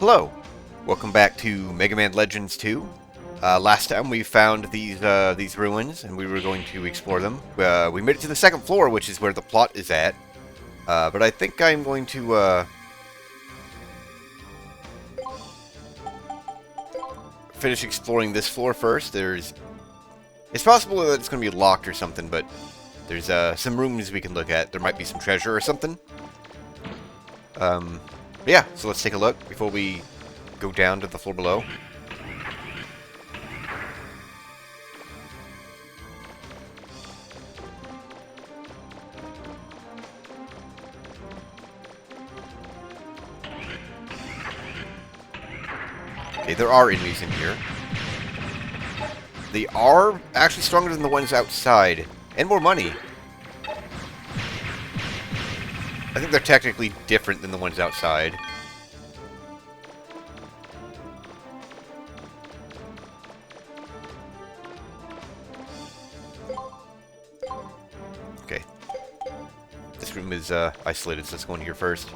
Hello, welcome back to Mega Man Legends 2. Last time we found these ruins, and we were going to explore them. We made it to the second floor, which is where the plot is at. But I think I'm going to finish exploring this floor first. It's possible that it's going to be locked or something, but there's some rooms we can look at. There might be some treasure or something. Yeah, so let's take a look before we go down to the floor below. Okay, there are enemies in here. They are actually stronger than the ones outside, and more money. I think they're technically different than the ones outside. Okay. This room is isolated, so let's go in here first.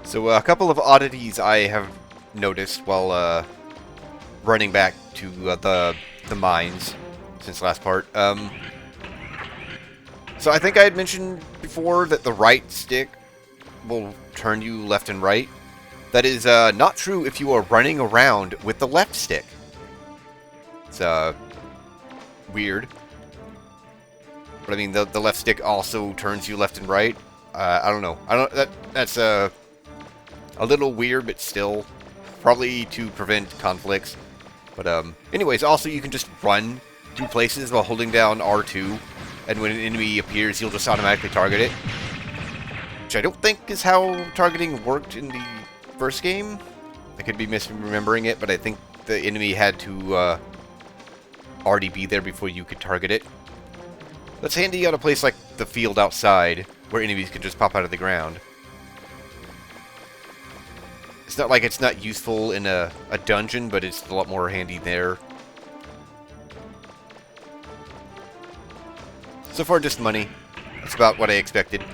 So a couple of oddities I have noticed while running back to the mines since last part. So I think I had mentioned before that the right stick will turn you left and right. That is not true if you are running around with the left stick. It's weird. But I mean, the left stick also turns you left and right. I don't know. That's a little weird, but still, probably to prevent conflicts. But anyways, also you can just run through places while holding down R2, and when an enemy appears, you'll just automatically target it. Which I don't think is how targeting worked in the first game. I could be misremembering it, but I think the enemy had to already be there before you could target it. That's handy on a place like the field outside, where enemies can just pop out of the ground. It's not like it's not useful in a dungeon, but it's a lot more handy there. So far, just money. That's about what I expected.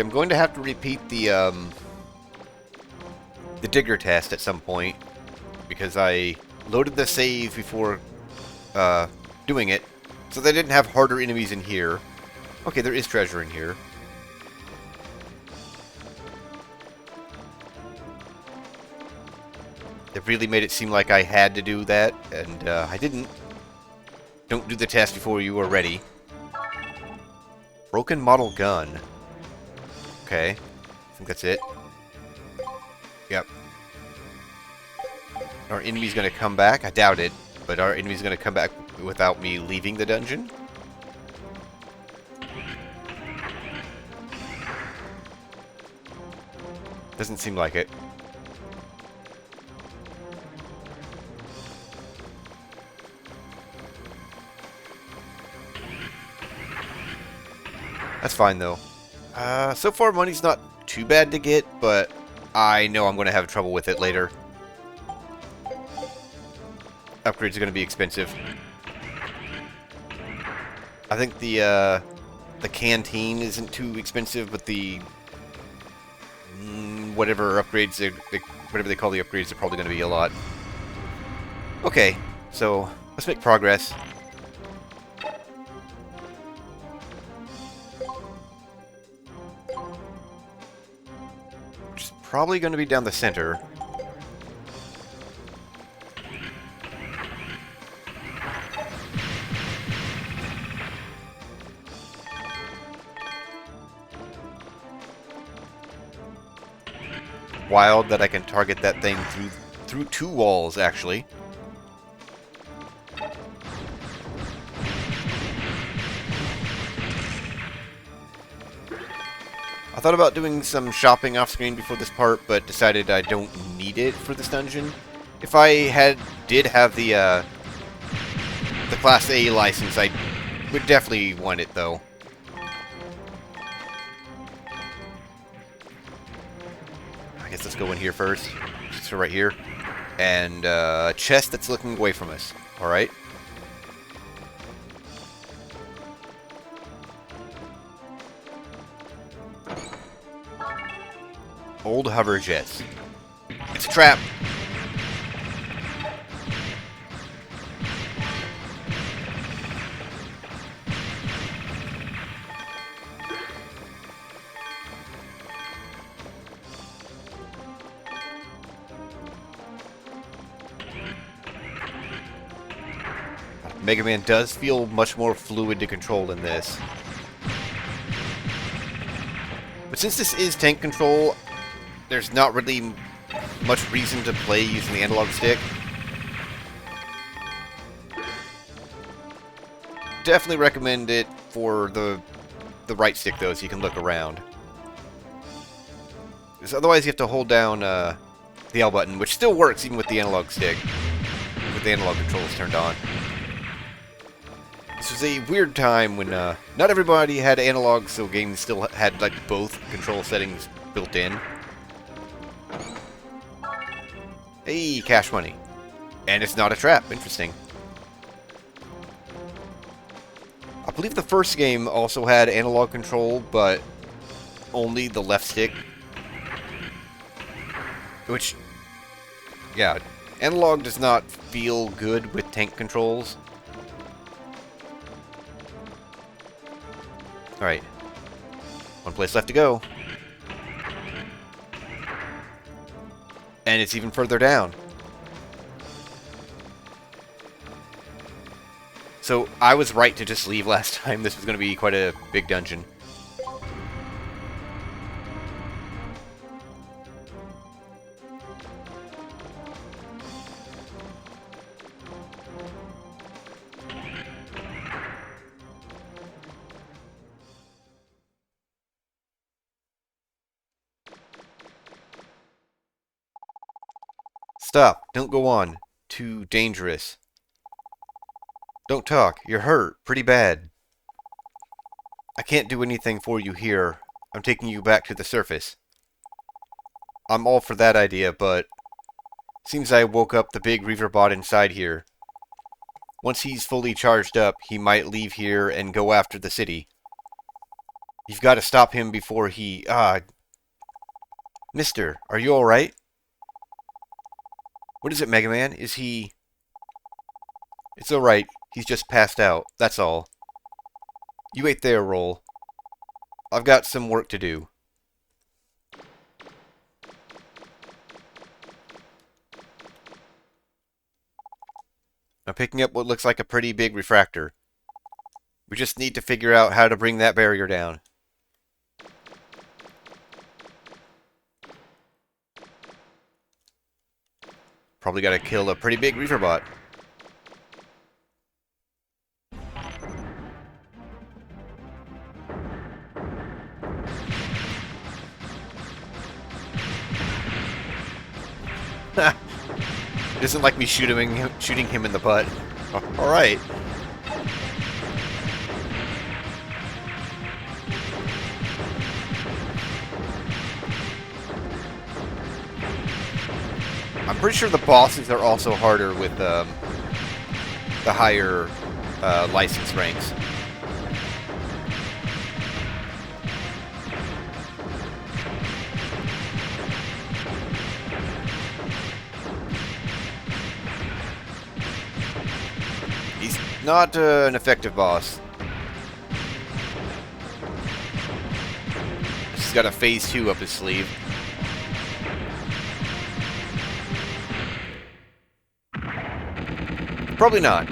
I'm going to have to repeat the digger test at some point, because I loaded the save before doing it, so they didn't have harder enemies in here. Okay, there is treasure in here. It really made it seem like I had to do that, and I didn't. Don't do the test before you are ready. Broken model gun. Okay, I think that's it. Yep. Our enemy's gonna come back? I doubt it, but our enemy's gonna come back without me leaving the dungeon? Doesn't seem like it. That's fine, though. So far, money's not too bad to get, but I know I'm going to have trouble with it later. Upgrades are going to be expensive. I think the canteen isn't too expensive, but the whatever upgrades whatever they call the upgrades are probably going to be a lot. Okay, so let's make progress. Probably going to be down the center. Wild that I can target that thing through two walls, actually. I thought about doing some shopping off screen before this part, but decided I don't need it for this dungeon. If I did have the Class A license, I would definitely want it, though. I guess let's go in here first. So right here. And a chest that's looking away from us. Alright. Old hover jets. It's a trap. Mega Man does feel much more fluid to control than this. But since this is tank control, there's not really much reason to play using the analog stick. Definitely recommend it for the right stick, though, so you can look around. Because otherwise you have to hold down the L button, which still works even with the analog stick, with the analog controls turned on. This was a weird time when not everybody had analog, so games still had like both control settings built in. Hey, cash money. And it's not a trap. Interesting. I believe the first game also had analog control, but only the left stick. Which, yeah, analog does not feel good with tank controls. Alright. One place left to go. And it's even further down. So, I was right to just leave last time. This was going to be quite a big dungeon. Stop. Don't go on. Too dangerous. Don't talk. You're hurt. Pretty bad. I can't do anything for you here. I'm taking you back to the surface. I'm all for that idea, but seems I woke up the big Reaver bot inside here. Once he's fully charged up, he might leave here and go after the city. You've got to stop him before he... Mister, are you alright? What is it, Mega Man? Is he... It's alright. He's just passed out. That's all. You wait there, Roll. I've got some work to do. I'm picking up what looks like a pretty big refractor. We just need to figure out how to bring that barrier down. Probably gotta kill a pretty big Reaver bot. It doesn't like me shooting him in the butt. Alright. I'm pretty sure the bosses are also harder with the higher license ranks. He's not an effective boss. He's got a phase 2 up his sleeve. Probably not.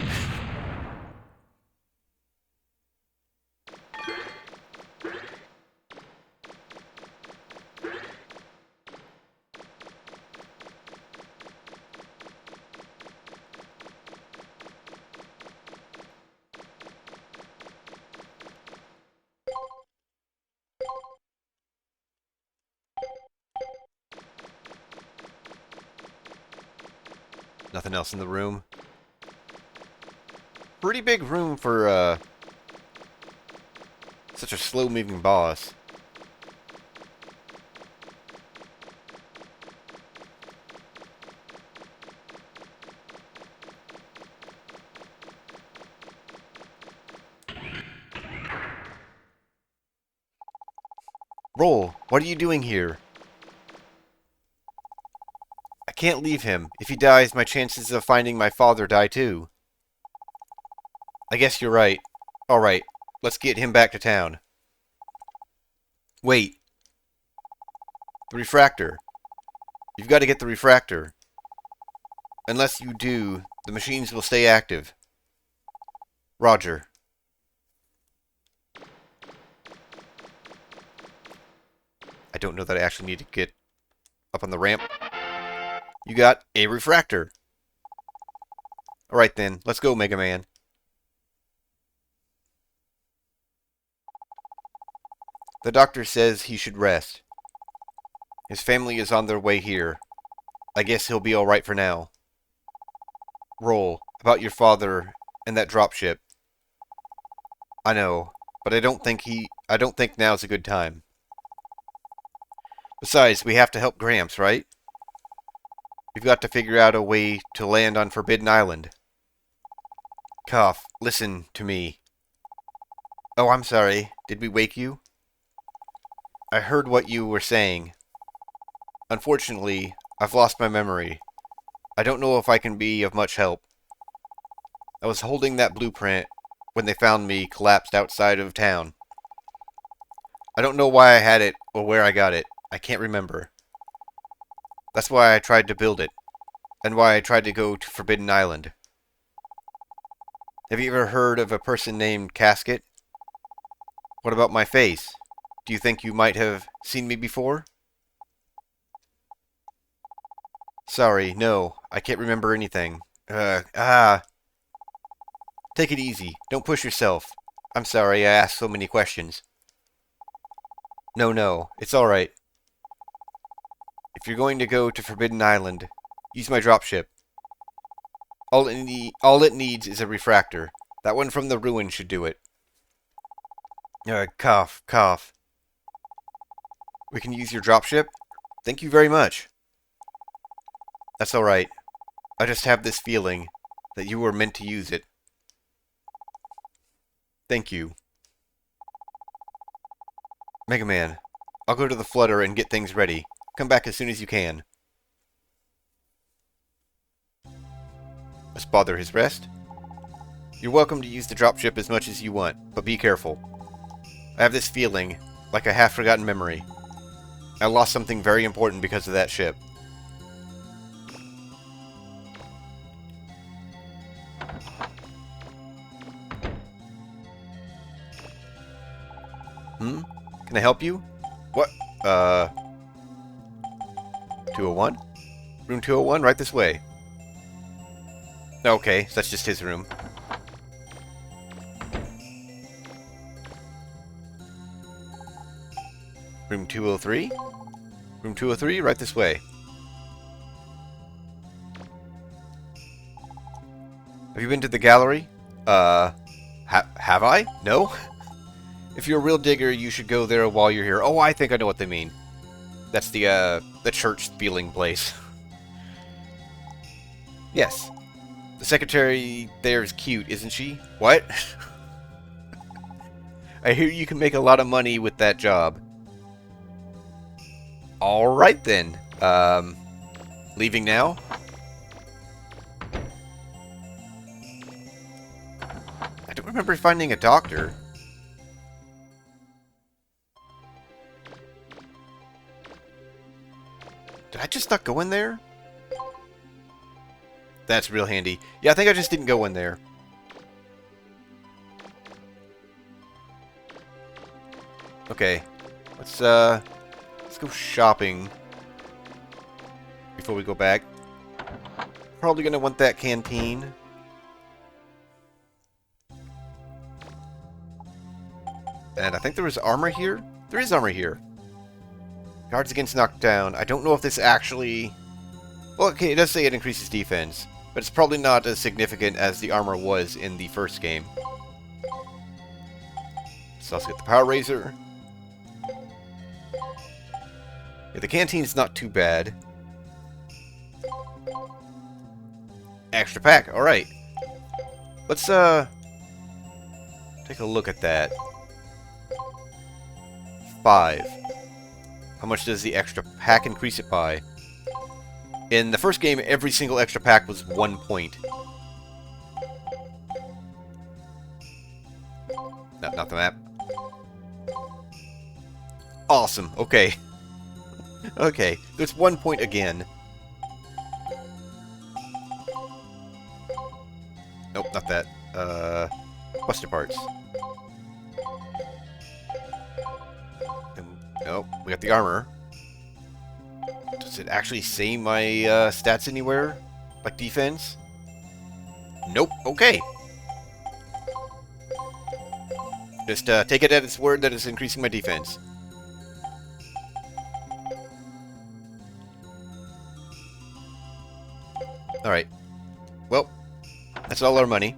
Nothing else in the room. Pretty big room for such a slow-moving boss. Roll, what are you doing here? I can't leave him. If he dies, my chances of finding my father die too. I guess you're right. Alright, let's get him back to town. Wait. The refractor. You've got to get the refractor. Unless you do, the machines will stay active. Roger. I don't know that I actually need to get up on the ramp. You got a refractor. Alright then, let's go, Mega Man. The doctor says he should rest. His family is on their way here. I guess he'll be alright for now. Roll, about your father and that dropship. I know, but I don't think now's a good time. Besides, we have to help Gramps, right? We've got to figure out a way to land on Forbidden Island. Cough, listen to me. Oh, I'm sorry. Did we wake you? I heard what you were saying. Unfortunately, I've lost my memory. I don't know if I can be of much help. I was holding that blueprint when they found me collapsed outside of town. I don't know why I had it or where I got it. I can't remember. That's why I tried to build it, and why I tried to go to Forbidden Island. Have you ever heard of a person named Casket? What about my face? Do you think you might have seen me before? Sorry, no. I can't remember anything. Take it easy. Don't push yourself. I'm sorry I asked so many questions. No. It's alright. If you're going to go to Forbidden Island, use my dropship. All it needs is a refractor. That one from the ruin should do it. Cough. We can use your dropship? Thank you very much. That's alright. I just have this feeling that you were meant to use it. Thank you. Mega Man, I'll go to the Flutter and get things ready. Come back as soon as you can. Let's bother his rest. You're welcome to use the dropship as much as you want, but be careful. I have this feeling, like a half-forgotten memory. I lost something very important because of that ship. Can I help you? What? 201? Room 201, right this way. Okay, so that's just his room. Room 203? Room 203, right this way. Have you been to the gallery? Have I? No? If you're a real digger, you should go there while you're here. Oh, I think I know what they mean. That's the church feeling place. Yes. The secretary there is cute, isn't she? What? I hear you can make a lot of money with that job. Alright then. Leaving now? I don't remember finding a doctor. Did I just not go in there? That's real handy. Yeah, I think I just didn't go in there. Okay. Let's go shopping before we go back. Probably gonna want that canteen. And I think there was armor here? There is armor here. Guards against knockdown. I don't know if this actually... Well, okay, it does say it increases defense. but it's probably not as significant as the armor was in the first game. So let's get the Power Razor. Yeah, the canteen's not too bad. Extra pack, alright. Let's, take a look at that. 5. How much does the extra pack increase it by? In the first game, every single extra pack was 1 point. Not the map. Awesome, okay. Okay, there's 1 point again. Nope, not that. Buster parts. Nope, we got the armor. Does it actually say my stats anywhere? Like defense? Nope, okay. Just take it at its word that it's increasing my defense. Alright. Well, that's all our money.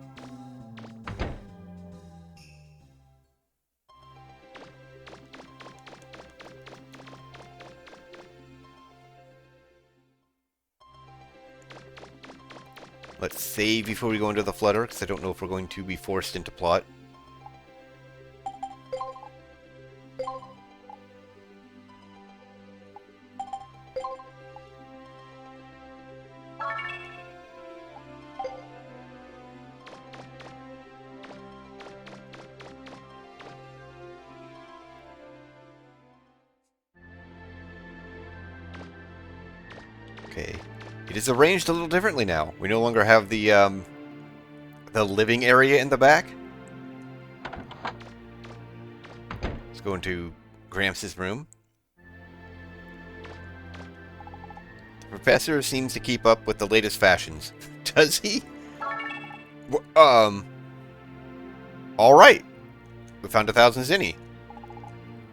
Let's save before we go into the flutter, because I don't know if we're going to be forced into plot. Okay. It is arranged a little differently now. We no longer have the living area in the back. Let's go into Gramps' room. The professor seems to keep up with the latest fashions. Does he? Alright. We found 1,000 zinni.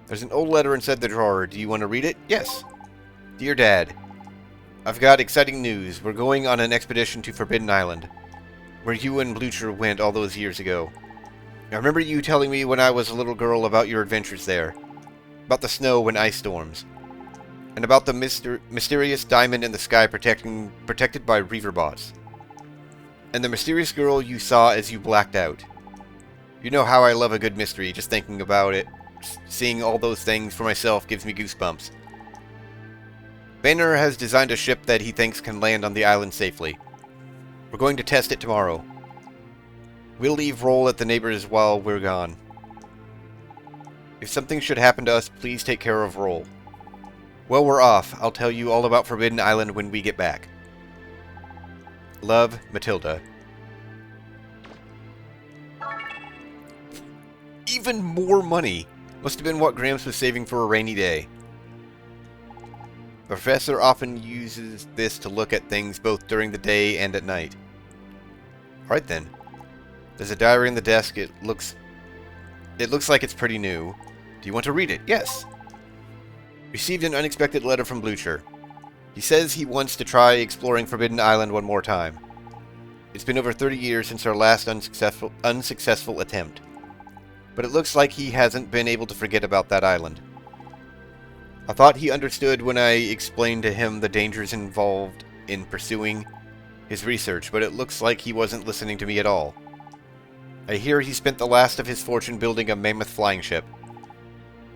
There's an old letter inside the drawer. Do you want to read it? Yes. Dear Dad, I've got exciting news. We're going on an expedition to Forbidden Island, where you and Blucher went all those years ago. I remember you telling me when I was a little girl about your adventures there, about the snow and ice storms, and about the mysterious diamond in the sky protected by reaver bots, and the mysterious girl you saw as you blacked out. You know how I love a good mystery. Just thinking about it, seeing all those things for myself gives me goosebumps. Banner has designed a ship that he thinks can land on the island safely. We're going to test it tomorrow. We'll leave Roll at the neighbors while we're gone. If something should happen to us, please take care of Roll. Well, we're off. I'll tell you all about Forbidden Island when we get back. Love, Matilda. Even more money! Must have been what Gramps was saving for a rainy day. The professor often uses this to look at things both during the day and at night. Alright then. There's a diary on the desk. It looks like it's pretty new. Do you want to read it? Yes. Received an unexpected letter from Blucher. He says he wants to try exploring Forbidden Island one more time. It's been over 30 years since our last unsuccessful attempt. But it looks like he hasn't been able to forget about that island. I thought he understood when I explained to him the dangers involved in pursuing his research, but it looks like he wasn't listening to me at all. I hear he spent the last of his fortune building a mammoth flying ship.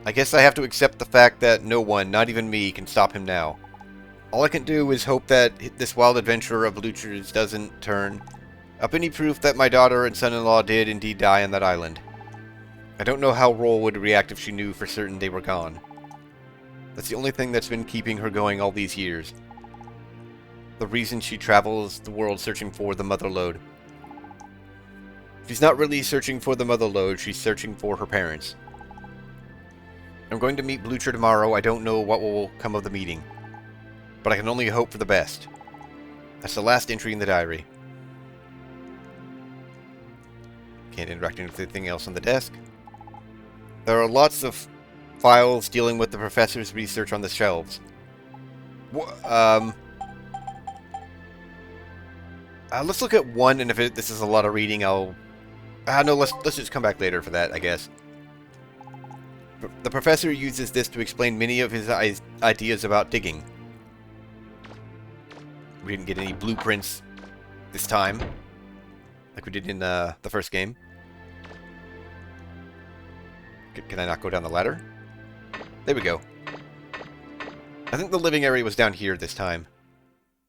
I guess I have to accept the fact that no one, not even me, can stop him now. All I can do is hope that this wild adventure of Blucher's doesn't turn up any proof that my daughter and son-in-law did indeed die on that island. I don't know how Roll would react if she knew for certain they were gone. That's the only thing that's been keeping her going all these years. The reason she travels the world searching for the Motherlode. She's not really searching for the Motherlode, she's searching for her parents. I'm going to meet Blucher tomorrow. I don't know what will come of the meeting, but I can only hope for the best. That's the last entry in the diary. Can't interact with anything else on the desk. There are lots of files dealing with the professor's research on the shelves. Let's look at one, and if this is a lot of reading, I'll... no, let's just come back later for that, I guess. The professor uses this to explain many of his ideas about digging. We didn't get any blueprints this time, like we did in the first game. Can I not go down the ladder? There we go. I think the living area was down here this time.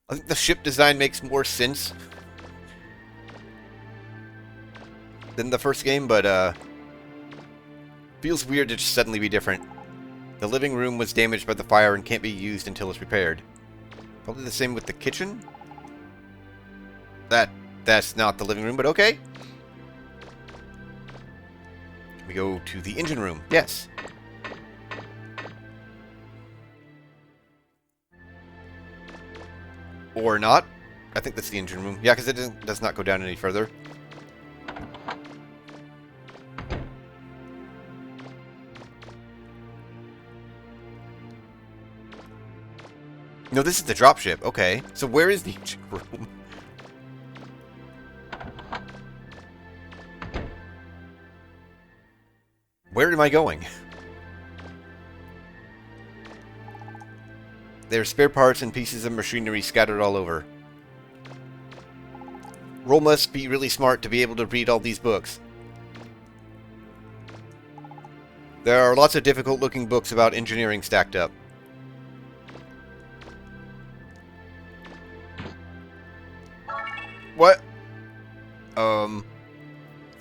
I think the ship design makes more sense than the first game, but feels weird to just suddenly be different. The living room was damaged by the fire and can't be used until it's repaired. Probably the same with the kitchen. That's not the living room, but okay. Can we go to the engine room? Yes. Or not. I think that's the engine room. Yeah, because it does not go down any further. No, this is the dropship. Okay. So where is the engine room? Where am I going? There are spare parts and pieces of machinery scattered all over. Roll must be really smart to be able to read all these books. There are lots of difficult-looking books about engineering stacked up. What?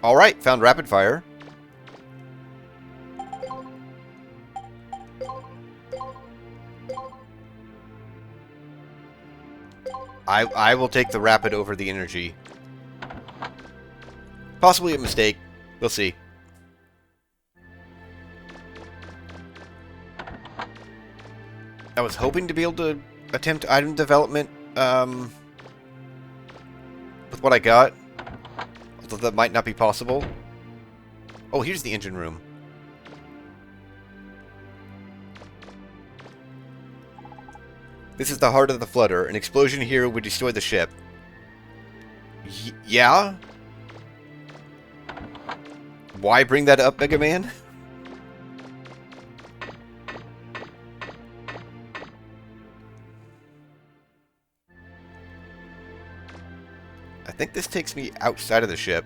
Alright, found rapid fire. I will take the rapid over the energy. Possibly a mistake. We'll see. I was hoping to be able to attempt item development with what I got. Although that might not be possible. Oh, here's the engine room. This is the heart of the flutter. An explosion here would destroy the ship. Yeah? Why bring that up, Mega Man? I think this takes me outside of the ship.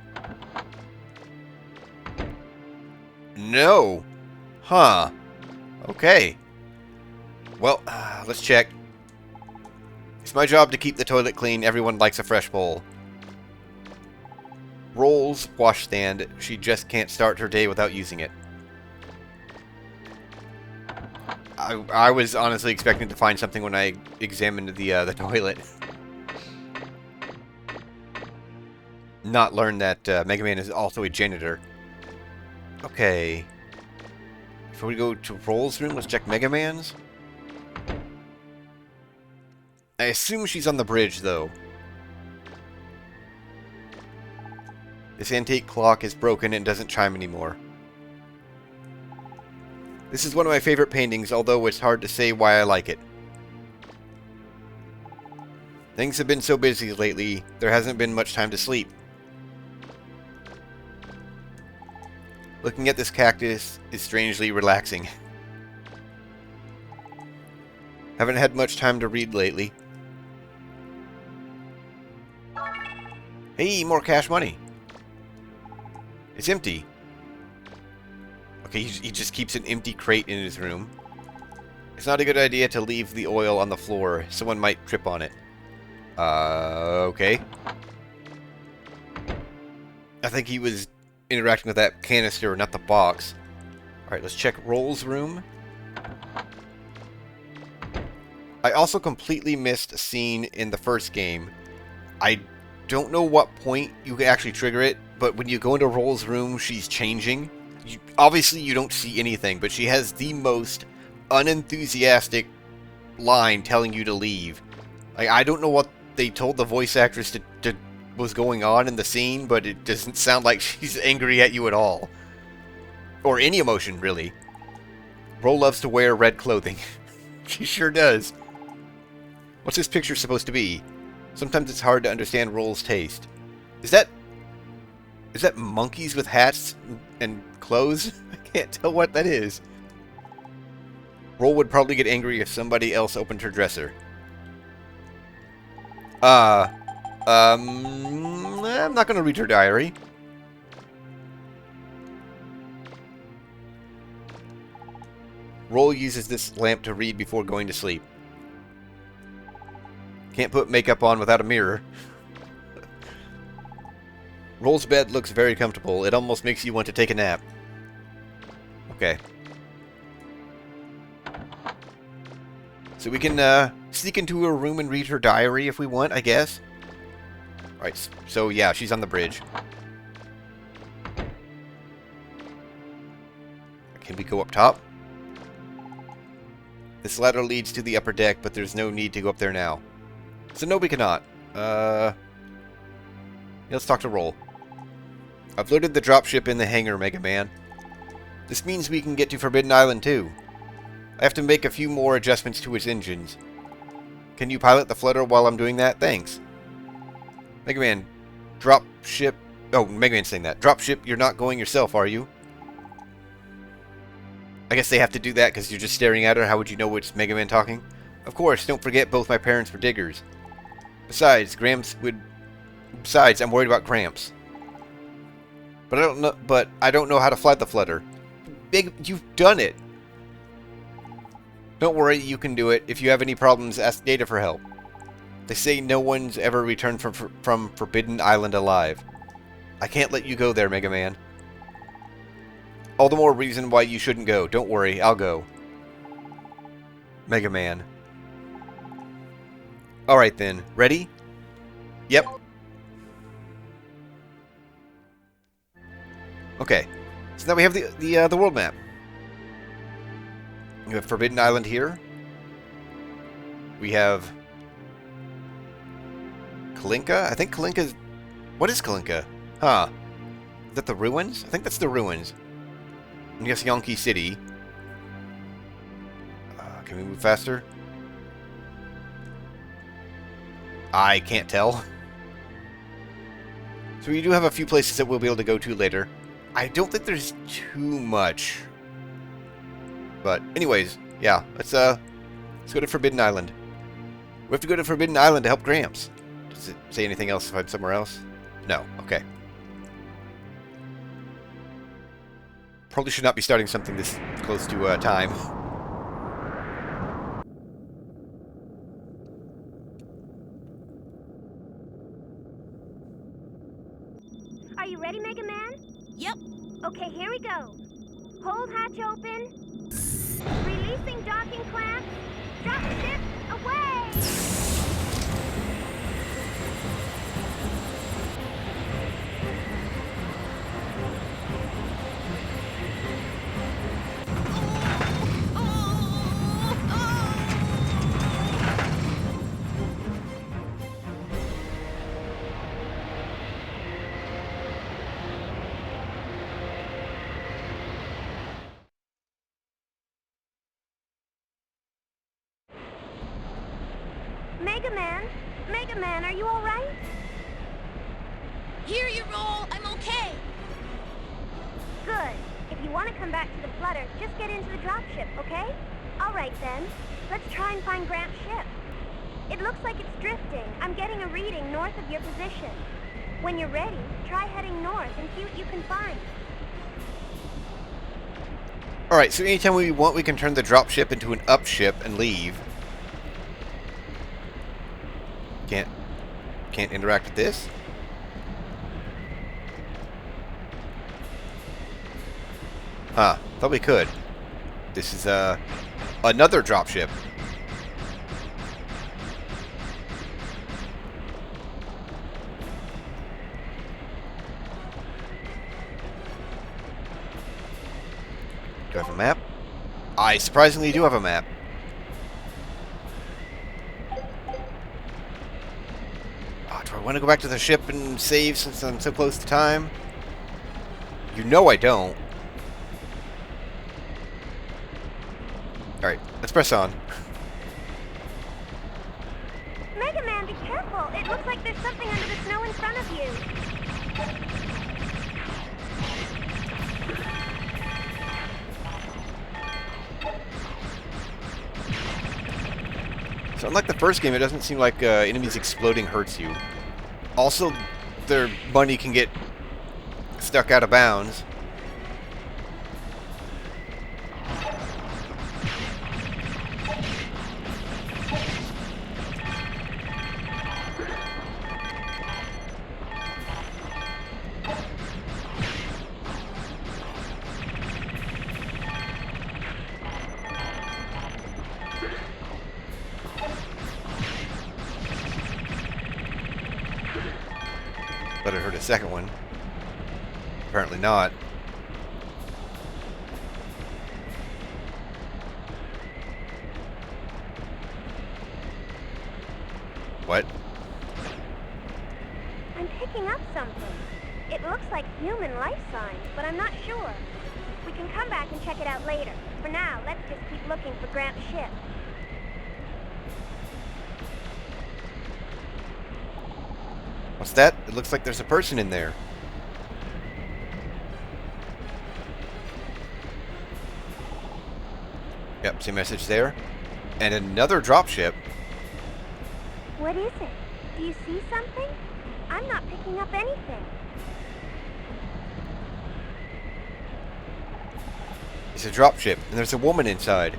No! Huh. Okay. Well, let's check. It's my job to keep the toilet clean. Everyone likes a fresh bowl. Rolls, washstand. She just can't start her day without using it. I was honestly expecting to find something when I examined the toilet. Not learn that Mega Man is also a janitor. Okay. Before we go to Roll's room, let's check Mega Man's. I assume she's on the bridge, though. This antique clock is broken and doesn't chime anymore. This is one of my favorite paintings, although it's hard to say why I like it. Things have been so busy lately, there hasn't been much time to sleep. Looking at this cactus is strangely relaxing. Haven't had much time to read lately. Hey, more cash money. It's empty. Okay, he just keeps an empty crate in his room. It's not a good idea to leave the oil on the floor. Someone might trip on it. Okay. I think he was interacting with that canister, not the box. Alright, let's check Roll's room. I also completely missed a scene in the first game. I don't know what point you can actually trigger it, but when you go into Roll's room, she's changing. Obviously, you don't see anything, but she has the most unenthusiastic line telling you to leave. I don't know what they told the voice actress to was going on in the scene, but it doesn't sound like she's angry at you at all. Or any emotion, really. Roll loves to wear red clothing. She sure does. What's this picture supposed to be? Sometimes it's hard to understand Roll's taste. Is that monkeys with hats and clothes? I can't tell what that is. Roll would probably get angry if somebody else opened her dresser. I'm not going to read her diary. Roll uses this lamp to read before going to sleep. Can't put makeup on without a mirror. Roll's bed looks very comfortable. It almost makes you want to take a nap. Okay. So we can sneak into her room and read her diary if we want, I guess. Alright, so yeah, she's on the bridge. Can we go up top? This ladder leads to the upper deck, but there's no need to go up there now. So no, we cannot. Let's talk to Roll. I've loaded the dropship in the hangar, Mega Man. This means we can get to Forbidden Island too. I have to make a few more adjustments to its engines. Can you pilot the flutter while I'm doing that? Thanks. Mega Man, dropship... Oh, Mega Man's saying that. Dropship, you're not going yourself, are you? I guess they have to do that because you're just staring at her. How would you know it's Mega Man talking? Of course, don't forget both my parents were diggers. Besides, I'm worried about Gramps. But I don't know how to fly the flutter. You've done it. Don't worry, you can do it. If you have any problems, ask Data for help. They say no one's ever returned from Forbidden Island alive. I can't let you go there, Mega Man. All the more reason why you shouldn't go. Don't worry, I'll go. Mega Man. Alright then. Ready? Yep. Okay. So now we have the world map. We have Forbidden Island here. We have Kalinka. I think Kalinka's... What is Kalinka? Huh. Is that the ruins? I think that's the ruins. I guess Yonki City. Can we move faster? I can't tell. So we do have a few places that we'll be able to go to later. I don't think there's too much. But anyways, yeah, let's go to Forbidden Island. We have to go to Forbidden Island to help Gramps. Does it say anything else if I'm somewhere else? No. Okay. Probably should not be starting something this close to time. Are you ready, Mega Man? Yep. Okay, here we go. Hold hatch open. Releasing docking clamp. Drop ship away! Mega Man, are you all right? Here you Roll. I'm okay. Good. If you want to come back to the flutter, just get into the dropship, okay? All right then. Let's try and find Gramps' ship. It looks like it's drifting. I'm getting a reading north of your position. When you're ready, try heading north and see what you can find. Alright, so anytime we want, we can turn the dropship into an upship and leave. Can't interact with this? Huh, thought we could. This is, another dropship. Do I have a map? I surprisingly do have a map. Do I want to go back to the ship and save since I'm so close to time? You know I don't. Alright, let's press on. Mega Man, be careful. It Looks like there's something under the snow in front of you. So unlike the first game, it doesn't seem like enemies exploding hurts you. Also, their money can get stuck out of bounds. But I heard a second one. Apparently not. What? I'm picking up something. It looks like human life signs, but I'm not sure. We can come back and check it out later. For now, let's just keep looking for Gramps' ship. What's that? It looks like there's a person in there. Yep, same message there. And another dropship. What is it? Do you see something? I'm not picking up anything. It's a dropship, and there's a woman inside.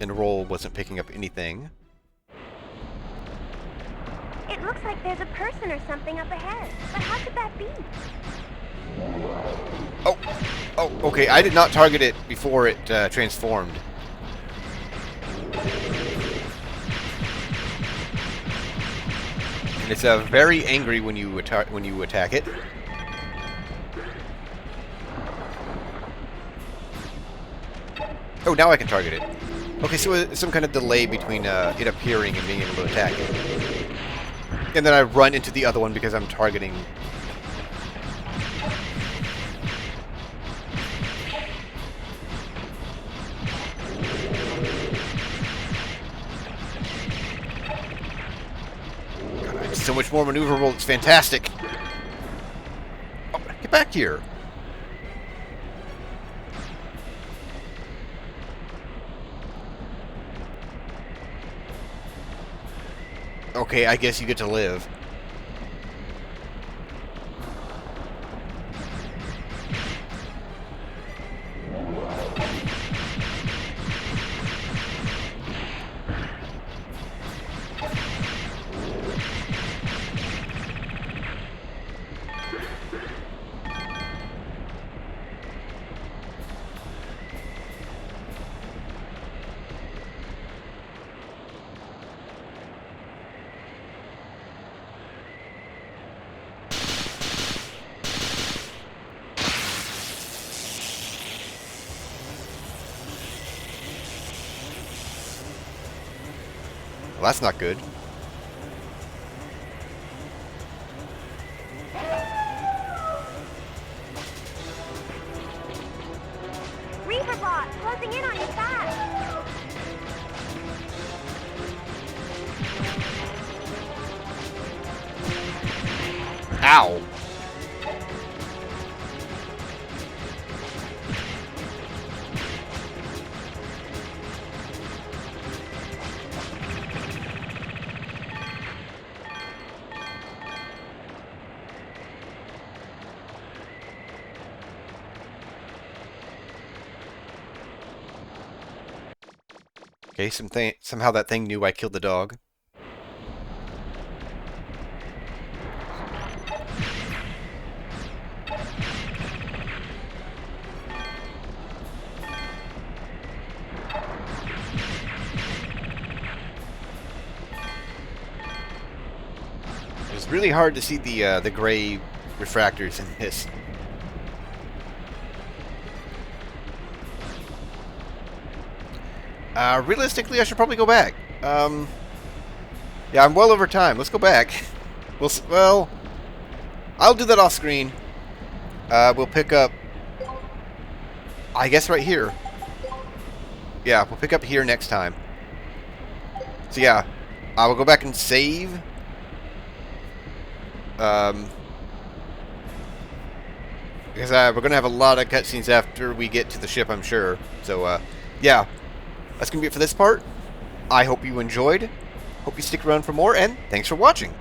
And roll wasn't picking up anything. It looks like there's a person or something up ahead. But how could that be? Oh, okay. I did not target it before it transformed. And it's very angry when you attack it. Oh, now I can target it. Okay, so it's some kind of delay between it appearing and being able to attack it. And then I run into the other one because I'm targeting. God, it's so much more maneuverable. It's fantastic. Oh, get back here. Okay, I guess you get to live. Well, that's not good. Reaperbot, closing in on you fast. Ow! Okay, somehow that thing knew I killed the dog. It was really hard to see the gray refractors in this. Realistically, I should probably go back. Yeah, I'm well over time. Let's go back. Well, I'll do that off screen. we'll pick up, I guess, right here. Yeah, we'll pick up here next time. So yeah, I will go back and save. Because we're going to have a lot of cutscenes after we get to the ship, I'm sure. So, yeah, that's going to be it for this part. I hope you enjoyed. Hope you stick around for more, and thanks for watching.